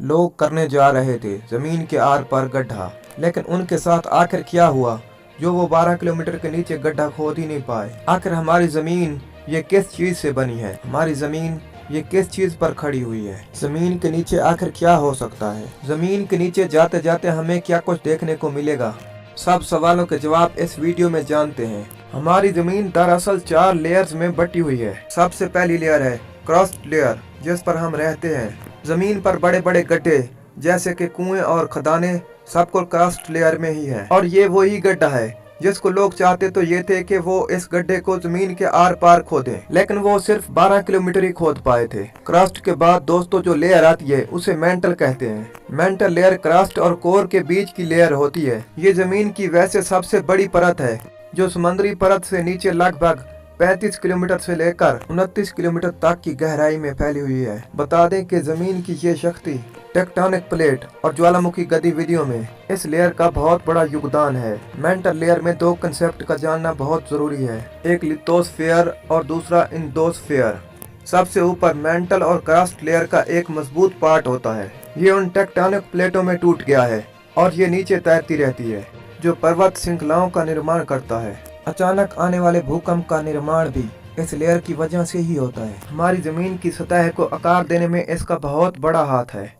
लोग करने जा रहे थे जमीन के आर पार गड्ढा, लेकिन उनके साथ आखिर क्या हुआ जो वो 12 किलोमीटर के नीचे गड्ढा खोद ही नहीं पाए। आखिर हमारी जमीन ये किस चीज से बनी है, हमारी जमीन ये किस चीज पर खड़ी हुई है, जमीन के नीचे आखिर क्या हो सकता है, जमीन के नीचे जाते जाते हमें क्या कुछ देखने को मिलेगा। सब सवालों के जवाब इस वीडियो में जानते हैं। हमारी जमीन दरअसल 4 लेयर्स में बटी हुई है। सबसे पहली लेयर है क्रस्ट लेयर, जिस पर हम रहते हैं। जमीन पर बड़े बड़े गड्ढे जैसे कि कुएं और खदानें सबको क्रस्ट लेयर में ही है, और ये वही गड्ढा है जिसको लोग चाहते तो ये थे कि वो इस गड्ढे को जमीन के आर पार खोदें, लेकिन वो सिर्फ 12 किलोमीटर ही खोद पाए थे। क्रस्ट के बाद दोस्तों जो लेयर आती है उसे मेंटल कहते हैं। मेंटल लेयर क्रस्ट और कोर के बीच की लेयर होती है। ये जमीन की वैसे सबसे बड़ी परत है, जो समुद्री परत से नीचे लगभग 35 किलोमीटर से लेकर 29 किलोमीटर तक की गहराई में फैली हुई है। बता दें कि जमीन की ये शक्ति, टेक्टोनिक प्लेट और ज्वालामुखी गतिविधियों में इस लेयर का बहुत बड़ा योगदान है। मेंटल लेयर में 2 कंसेप्ट का जानना बहुत जरूरी है, एक लिथोस्फीयर और दूसरा इंडोस्फीयर। सबसे ऊपर मेंटल और क्रस्ट लेयर का एक मजबूत पार्ट होता है। ये उन टेक्टोनिक प्लेटों में टूट गया है और ये नीचे तैरती रहती है, जो पर्वत श्रृंखलाओं का निर्माण करता है। अचानक आने वाले भूकंप का निर्माण भी इस लेयर की वजह से ही होता है। हमारी जमीन की सतह को आकार देने में इसका बहुत बड़ा हाथ है।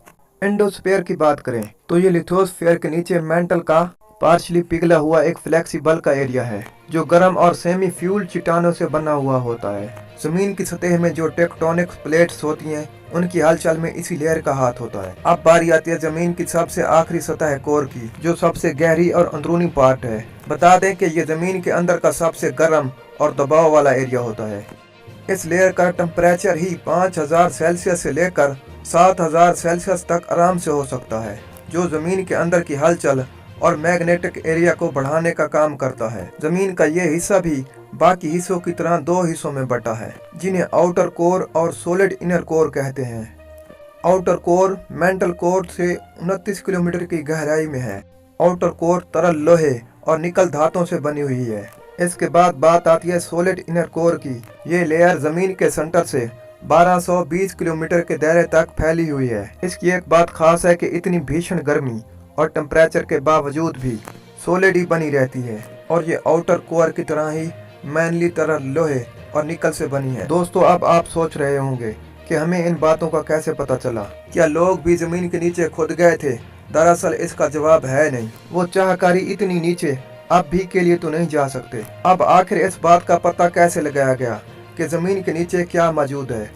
एंडोस्फीयर की बात करें तो ये लिथोस्फीयर के नीचे मेंटल का पार्शली पिघला हुआ एक फ्लेक्सिबल का एरिया है, जो गर्म और सेमी फ्यूल चट्टानों से बना हुआ होता है। जमीन की सतह में जो टेक्टोनिक प्लेट्स होती हैं, उनकी हलचल में इसी लेयर का हाथ होता है। अब बारी आती है जमीन की सबसे आखिरी सतह कोर की, जो सबसे गहरी और अंदरूनी पार्ट है। बता दें कि ये जमीन के अंदर का सबसे गर्म और दबाव वाला एरिया होता है। इस लेयर का टेम्परेचर ही 5000 सेल्सियस से लेकर 7000 सेल्सियस तक आराम से हो सकता है, जो जमीन के अंदर की हलचल और मैग्नेटिक एरिया को बढ़ाने का काम करता है। जमीन का ये हिस्सा भी बाकी हिस्सों की तरह 2 हिस्सों में बटा है, जिन्हें आउटर कोर और सॉलिड इनर कोर कहते हैं। आउटर कोर मेंटल कोर से 29 किलोमीटर की गहराई में है। आउटर कोर तरल लोहे और निकल धातुओं से बनी हुई है। इसके बाद बात आती है सॉलिड इनर कोर की। ये लेयर जमीन के सेंटर से 1220 किलोमीटर के दायरे तक फैली हुई है। इसकी एक बात खास है कि इतनी भीषण गर्मी और टेम्परेचर के बावजूद भी सॉलिड ही बनी रहती है, और ये आउटर कोर की तरह ही मेनली तरल लोहे और निकल से बनी है। दोस्तों, अब आप सोच रहे होंगे कि हमें इन बातों का कैसे पता चला। क्या लोग भी जमीन के नीचे खुद गए थे? दरअसल इसका जवाब है नहीं। वो चाहकारी इतनी नीचे अब भी के लिए तो नहीं जा सकते। अब आखिर इस बात का पता कैसे लगाया गया कि जमीन के नीचे क्या मौजूद है?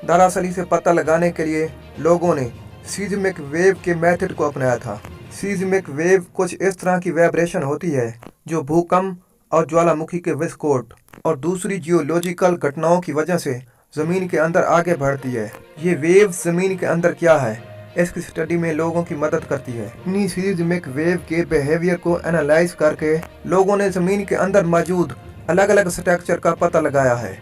दरअसल इसे पता लगाने के लिए लोगों ने सीज़मिक वेव के मेथड को अपनाया था। सीज़मिक वेव कुछ इस तरह की वाइब्रेशन होती है जो भूकंप और ज्वालामुखी के विस्फोट और दूसरी जियोलॉजिकल घटनाओं की वजह से जमीन के अंदर आगे बढ़ती है। ये वेव जमीन के अंदर क्या है, इसकी स्टडी में लोगों की मदद करती है। इन्हीं सीज़मिक वेव के बिहेवियर को एनालाइज करके लोगों ने जमीन के अंदर मौजूद अलग अलग स्ट्रक्चर का पता लगाया है।